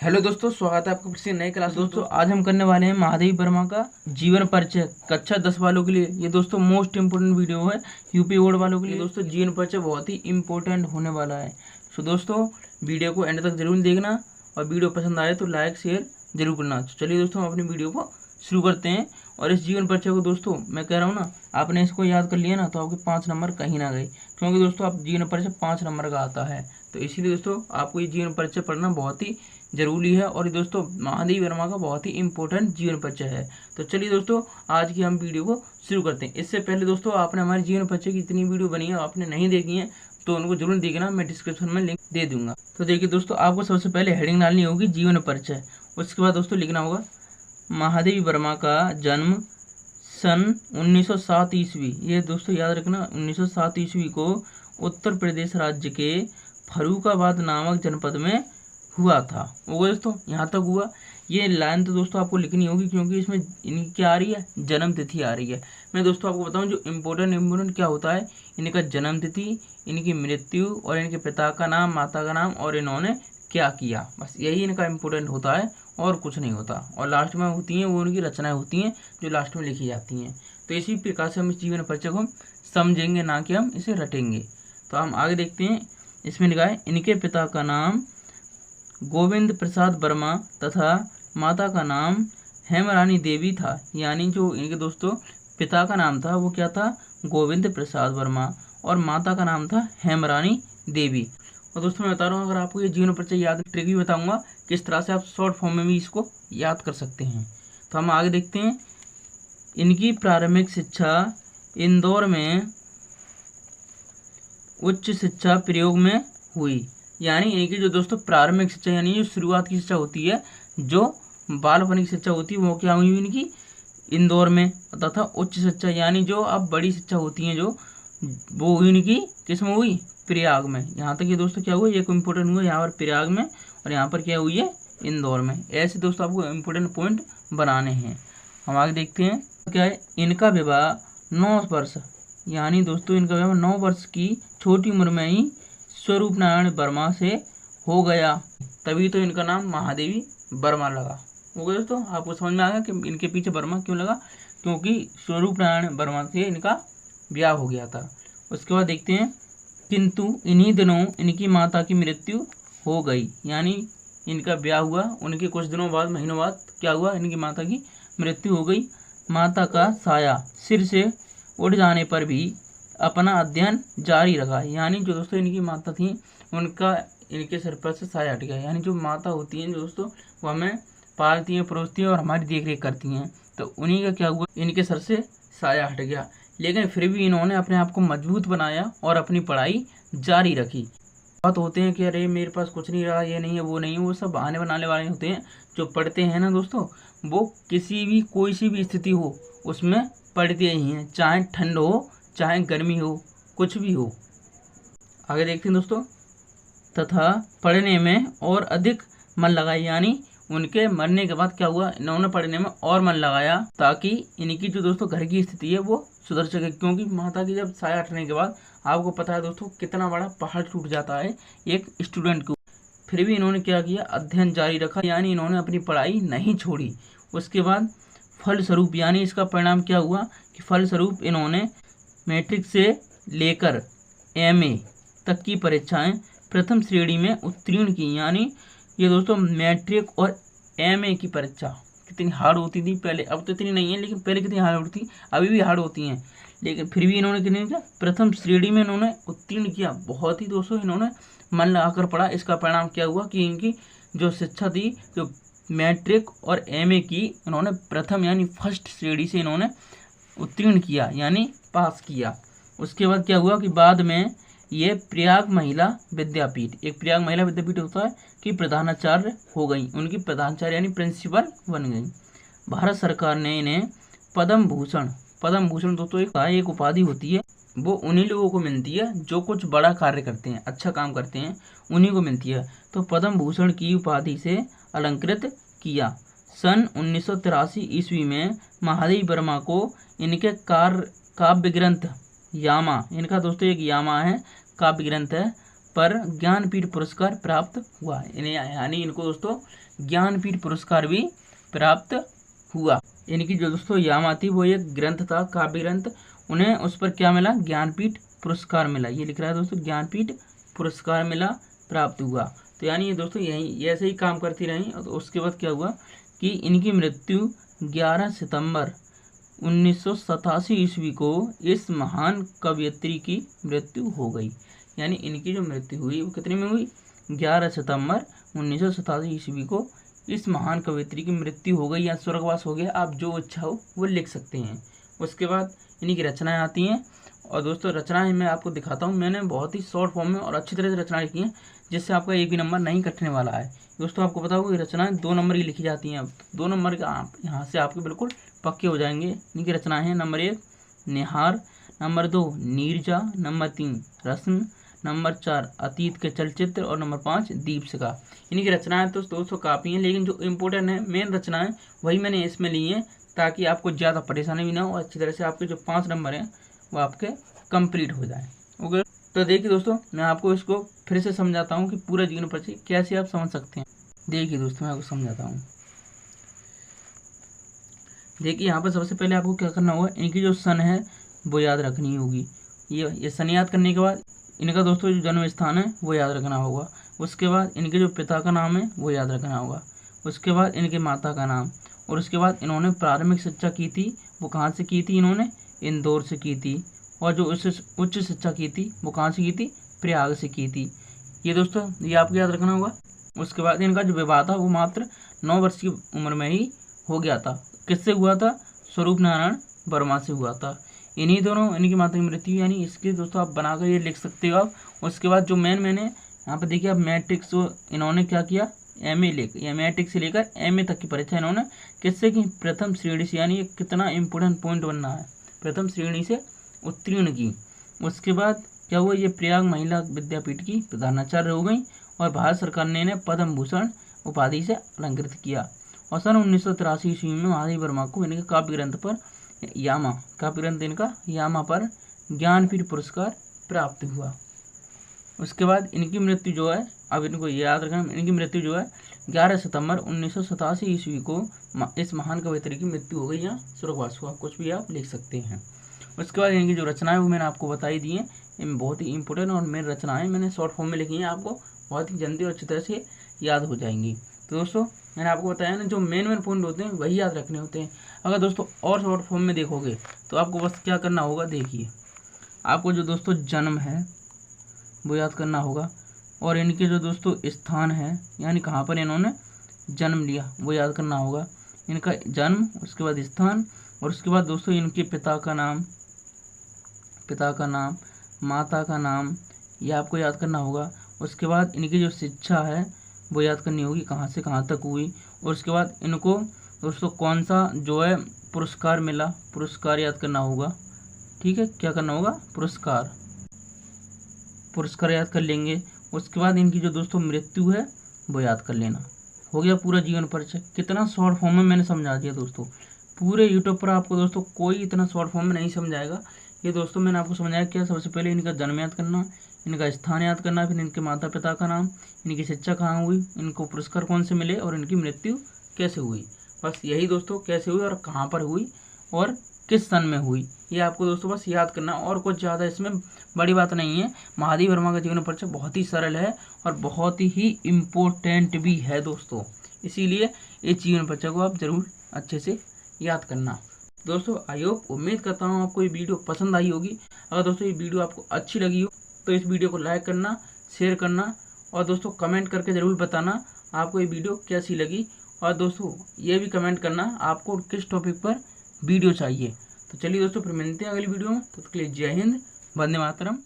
Hello दोस्तों, स्वागत है आपका फिर से नए क्लास। दोस्तों आज हम करने वाले हैं महादेवी वर्मा का जीवन परिचय कक्षा 10 वालों के लिए। ये दोस्तों मोस्ट इम्पोर्टेंट वीडियो है यूपी बोर्ड वालों के लिए। दोस्तों जीवन परिचय बहुत ही इम्पोर्टेंट होने वाला है। सो दोस्तों वीडियो को एंड तक जरूर देखना और वीडियो पसंद आए तो लाइक शेयर जरूर करना। तो चलिए दोस्तों हम अपनी वीडियो को शुरू करते हैं। और इस जीवन परिचय को दोस्तों मैं कह रहा हूँ ना, आपने इसको याद कर लिया ना तो आपके 5 नंबर कहीं ना गए, क्योंकि दोस्तों आप जीवन परिचय 5 नंबर का आता है। तो इसीलिए दोस्तों आपको ये जीवन परिचय पढ़ना बहुत ही जरूरी है और ये दोस्तों महादेवी वर्मा का बहुत ही इंपॉर्टेंट जीवन परिचय है। तो चलिए दोस्तों आज की हम वीडियो को शुरू करते हैं। इससे पहले दोस्तों आपने हमारे जीवन परिचय की इतनी वीडियो बनी है आपने नहीं देखी है तो उनको जरूर देखना, मैं डिस्क्रिप्शन में लिंक दे दूंगा। तो देखिए दोस्तों आपको सबसे पहले हेडिंग डालनी होगी जीवन परिचय। उसके बाद दोस्तों लिखना होगा महादेवी वर्मा का जन्म सन 1907 ईस्वी। ये दोस्तों याद रखना 1907 ईस्वी को उत्तर प्रदेश राज्य के फर्रुखाबाद नामक जनपद में हुआ था। वो दोस्तों यहाँ तक हुआ। ये लाइन तो दोस्तों आपको लिखनी होगी क्योंकि इसमें इनकी क्या आ रही है, जन्म तिथि आ रही है। मैं दोस्तों आपको बताऊं जो इम्पोर्टेंट क्या होता है, इनका जन्म तिथि, इनकी मृत्यु और इनके पिता का नाम, माता का नाम और इन्होंने क्या किया, बस यही इनका इम्पोर्टेंट होता है और कुछ नहीं होता। और लास्ट में होती हैं वो उनकी रचनाएं होती हैं जो लास्ट में लिखी जाती हैं। तो इसी प्रकार से हम इस जीवन परिचय को हम समझेंगे, ना कि हम इसे रटेंगे। तो हम आगे देखते हैं। इसमें लिखा है इनके पिता का नाम गोविंद प्रसाद वर्मा तथा माता का नाम हेमरानी देवी था। यानी जो इनके दोस्तों पिता का नाम था वो क्या था, गोविंद प्रसाद वर्मा, और माता का नाम था हेमरानी देवी। और दोस्तों मैं बता रहा हूँ अगर आपको ये जीवन परिचय याद, ट्रिक भी बताऊंगा किस तरह से आप शॉर्ट फॉर्म में भी इसको याद कर सकते हैं। तो हम आगे देखते हैं। इनकी प्रारंभिक शिक्षा इंदौर में उच्च शिक्षा प्रयोग में हुई। यानी इनकी जो दोस्तों प्रारंभिक शिक्षा यानी जो शुरुआत की शिक्षा होती है, जो बालपन की शिक्षा होती है वो क्या हुई इनकी इंदौर में, तथा उच्च शिक्षा यानी जो अब बड़ी शिक्षा होती है जो वो हुई इनकी किस में हुई, प्रयाग में। यहाँ तक ये दोस्तों क्या हुआ, ये इम्पोर्टेंट हुआ यहाँ पर प्रयाग में और यहाँ पर क्या हुई है, इंदौर में। ऐसे दोस्तों आपको इम्पोर्टेंट पॉइंट बनाने हैं। हम आगे देखते हैं क्या है। इनका विवाह 9 वर्ष यानी दोस्तों इनका विवाह 9 वर्ष की छोटी उम्र में ही स्वरूप नारायण वर्मा से हो गया, तभी तो इनका नाम महादेवी वर्मा लगा। हो गया दोस्तों, आपको समझ में आ गया कि इनके पीछे वर्मा क्यों लगा, क्योंकि स्वरूप नारायण वर्मा से इनका ब्याह हो गया था। उसके बाद देखते हैं किंतु इन्हीं दिनों इनकी माता की मृत्यु हो गई। यानी इनका ब्याह हुआ, उनके कुछ दिनों बाद, महीनों बाद क्या हुआ, इनकी माता की मृत्यु हो गई। माता का साया सिर से उड़ जाने पर भी अपना अध्ययन जारी रखा। यानी जो दोस्तों इनकी माता थी उनका इनके सिर पर से साया हट गया। यानी जो माता होती हैं दोस्तों वो हमें पालती हैं, परोसती हैं और हमारी देख रेख करती हैं, तो उन्हीं का क्या हुआ, इनके सर से साया हट गया। लेकिन फिर भी इन्होंने अपने आप को मजबूत बनाया और अपनी पढ़ाई जारी रखी। बात होते हैं कि अरे मेरे पास कुछ नहीं रहा, ये नहीं है वो नहीं है, वो सब बहाने बनाने वाले होते हैं। जो पढ़ते हैं ना दोस्तों वो किसी भी कोई सी भी स्थिति हो उसमें पढ़ते ही हैं, चाहे ठंड हो चाहे गर्मी हो, कुछ भी हो। आगे देखते हैं दोस्तों। तथा पढ़ने में और अधिक मन लगाया। यानी उनके मरने के बाद क्या हुआ, इन्होंने पढ़ने में और मन लगाया ताकि इनकी जो दोस्तों घर की स्थिति है वो सुधर सके। क्योंकि माता की जब साया हटने के बाद आपको पता है दोस्तों कितना बड़ा पहाड़ टूट जाता है एक स्टूडेंट को। फिर भी इन्होंने क्या किया, अध्ययन जारी रखा। यानी इन्होंने अपनी पढ़ाई नहीं छोड़ी। उसके बाद फलस्वरूप यानी इसका परिणाम क्या हुआ कि फलस्वरूप इन्होंने मैट्रिक से लेकर एमए तक की परीक्षाएं प्रथम श्रेणी में उत्तीर्ण की। यानी ये दोस्तों मैट्रिक और एमए की परीक्षा कितनी हार्ड होती थी पहले, अब तो इतनी नहीं है लेकिन पहले कितनी हार्ड होती थी, अभी भी हार्ड होती हैं। लेकिन फिर भी इन्होंने कितनी किया, प्रथम श्रेणी में इन्होंने उत्तीर्ण किया। बहुत ही दोस्तों इन्होंने मन लगाकर पढ़ा। इसका परिणाम क्या हुआ कि इनकी जो शिक्षा थी, जो मैट्रिक और एमए की, इन्होंने प्रथम यानी फर्स्ट श्रेणी से इन्होंने उत्तीर्ण किया यानी पास किया। उसके बाद क्या हुआ कि बाद में ये प्रयाग महिला विद्यापीठ, एक प्रयाग महिला विद्यापीठ होता है कि प्रधानाचार्य हो गई, उनकी प्रधानाचार्य यानी प्रिंसिपल बन गई। भारत सरकार ने इन्हें पद्म भूषण दोस्तों एक उपाधि होती है, वो उन्हीं लोगों को मिलती है जो कुछ बड़ा कार्य करते हैं, अच्छा काम करते हैं, उन्हीं को मिलती है। तो पद्म भूषण की उपाधि से अलंकृत किया। सन 1983 ईस्वी में महादेवी वर्मा को इनके काव्य ग्रंथ यामा, इनका दोस्तों एक यामा है, काव्य ग्रंथ है, पर ज्ञानपीठ पुरस्कार प्राप्त हुआ। यानी इनको दोस्तों ज्ञानपीठ पुरस्कार भी प्राप्त हुआ। इनकी जो दोस्तों यामा थी वो एक ग्रंथ था, काव्य ग्रंथ, उन्हें उस पर क्या मिला, ज्ञानपीठ पुरस्कार मिला। ये लिख रहा है दोस्तों, ज्ञानपीठ पुरस्कार मिला, प्राप्त हुआ। तो यानी ये दोस्तों यही ऐसे ही काम करती रही। और उसके बाद क्या हुआ कि इनकी मृत्यु 11 सितंबर 1987 ईस्वी को इस महान कवयित्री की मृत्यु हो गई। यानी इनकी जो मृत्यु हुई वो कितने में हुई, 11 सितंबर 1987 ईस्वी को इस महान कवयित्री की मृत्यु हो गई या स्वर्गवास हो गया, आप जो इच्छा हो वो लिख सकते हैं। उसके बाद इन्हीं की रचनाएं आती हैं। और दोस्तों रचनाएं मैं आपको दिखाता हूँ, मैंने बहुत ही शॉर्ट फॉर्म में और अच्छी तरह से रचनाएं लिखी हैं, जिससे आपका एक भी नंबर नहीं कटने वाला है। दोस्तों आपको पता होगा ये रचनाएं 2 नंबर की लिखी जाती हैं। अब 2 नंबर का आप यहाँ से आपके बिल्कुल पक्के हो जाएंगे। इनकी रचनाएं हैं, नंबर 1 निहार, नंबर 2 नीरजा, नंबर 3 रस्म, नंबर 4 अतीत के चलचित्र और नंबर 5 दीपशिखा। इनकी रचनाएं तो दोस्तों काफ़ी हैं, लेकिन जो इम्पोर्टेंट है मेन रचनाएं वही मैंने इसमें ली हैं, ताकि आपको ज़्यादा परेशानी भी ना हो, अच्छी तरह से आपके जो 5 नंबर हैं वो आपके कंप्लीट हो जाए। ओके, तो देखिए दोस्तों मैं आपको इसको फिर से समझाता हूँ कि पूरा जीवन परिचय कैसे आप समझ सकते हैं। देखिए दोस्तों मैं आपको समझाता हूँ। देखिए यहाँ पर सबसे पहले आपको क्या करना होगा, इनकी जो सन है वो याद रखनी होगी। ये सन याद करने के बाद इनका दोस्तों जो जन्म स्थान है वो याद रखना होगा। उसके बाद इनके जो पिता का नाम है वो याद रखना होगा। उसके बाद इनके माता का नाम, और उसके बाद इन्होंने प्राथमिक शिक्षा की थी वो कहाँ से की थी, इन्होंने इंदौर से की थी। और जो उच्च शिक्षा की थी वो कहाँ से की थी, प्रयाग से की थी। ये दोस्तों ये आपको याद रखना होगा। उसके बाद इनका जो विवाह था वो मात्र 9 वर्ष की उम्र में ही हो गया था। किससे हुआ था, स्वरूप नारायण वर्मा से हुआ था। इन्हीं दोनों इनकी माता की मृत्यु, यानी इसके दोस्तों आप बनाकर ये लिख सकते हो आप। उसके बाद जो मैंने यहाँ पर देखिए आप मैट्रिक इन्होंने क्या किया, मैट्रिक से लेकर MA तक की परीक्षा इन्होंने किससे की, प्रथम श्रेणी से। यानी ये कितना इंपॉर्टेंट पॉइंट बनना है, प्रथम श्रेणी से उत्तीर्ण की। उसके बाद क्या हुआ, ये प्रयाग महिला विद्यापीठ की प्रधानाचार्य हो गई और भारत सरकार ने इन्हें पद्म भूषण उपाधि से अलंकृत किया। और सन 1983 ईस्वी में महादेवी वर्मा को इनके काव्य ग्रंथ पर काव्य ग्रंथ इनका यामा पर ज्ञानपीठ पुरस्कार प्राप्त हुआ। उसके बाद इनकी मृत्यु जो है, अब इनको याद रखना, इनकी मृत्यु जो है 11 सितंबर 1987 ईस्वी को इस महान कवयित्री की मृत्यु हो गई या स्वर्गवास हुआ, कुछ भी आप लिख सकते हैं। उसके बाद इनकी जो रचनाएं वो मैंने आपको बताई दी हैं, इनमें बहुत ही इंपॉर्टेंट और मेन रचनाएं मैंने शॉर्ट फॉर्म में लिखी हैं, आपको बहुत ही जल्दी और अच्छी तरह से याद हो जाएंगी। तो दोस्तों मैंने आपको बताया ना, जो मेन पॉइंट होते हैं वही याद रखने होते हैं। अगर दोस्तों और शॉर्ट फॉर्म में देखोगे तो आपको बस क्या करना होगा, देखिए आपको जो दोस्तों जन्म है वो याद करना होगा, और इनके जो दोस्तों स्थान है यानी कहाँ पर इन्होंने जन्म लिया वो याद करना होगा, इनका जन्म, उसके बाद स्थान, और उसके बाद दोस्तों इनके पिता का नाम, माता का नाम, ये आपको याद करना होगा। उसके बाद इनकी जो शिक्षा है वो याद करनी होगी, कहाँ से कहाँ तक हुई। और उसके बाद इनको दोस्तों कौन सा जो है पुरस्कार मिला, पुरस्कार याद करना होगा। ठीक है, क्या करना होगा, पुरस्कार याद कर लेंगे। उसके बाद इनकी जो दोस्तों मृत्यु है वो याद कर लेना। हो गया पूरा जीवन परिचय। कितना शॉर्ट फॉर्म में मैंने समझा दिया दोस्तों। पूरे यूट्यूब पर आपको दोस्तों कोई इतना शॉर्ट फॉर्म में नहीं समझाएगा। ये दोस्तों मैंने आपको समझाया क्या, सबसे पहले इनका जन्म याद करना, इनका स्थान याद करना, फिर इनके माता पिता का नाम, इनकी शिक्षा कहाँ हुई, इनको पुरस्कार कौन से मिले, और इनकी मृत्यु कैसे हुई। बस यही दोस्तों, कैसे हुई और कहाँ पर हुई और किस सन में हुई, ये आपको दोस्तों बस याद करना, और कुछ ज़्यादा इसमें बड़ी बात नहीं है। महादेवी वर्मा का जीवन परिचय बहुत ही सरल है और बहुत ही इम्पोर्टेंट भी है दोस्तों, इसीलिए इस जीवन परिचय को आप जरूर अच्छे से याद करना। दोस्तों आई होप, उम्मीद करता हूँ आपको ये वीडियो पसंद आई होगी। अगर दोस्तों ये वीडियो आपको अच्छी लगी हो तो इस वीडियो को लाइक करना, शेयर करना, और दोस्तों कमेंट करके ज़रूर बताना आपको ये वीडियो कैसी लगी। और दोस्तों ये भी कमेंट करना आपको किस टॉपिक पर वीडियो चाहिए। तो चलिए दोस्तों फिर मिलते हैं अगली वीडियो में, तो तब तक के लिए जय हिंद, वंदे मातरम।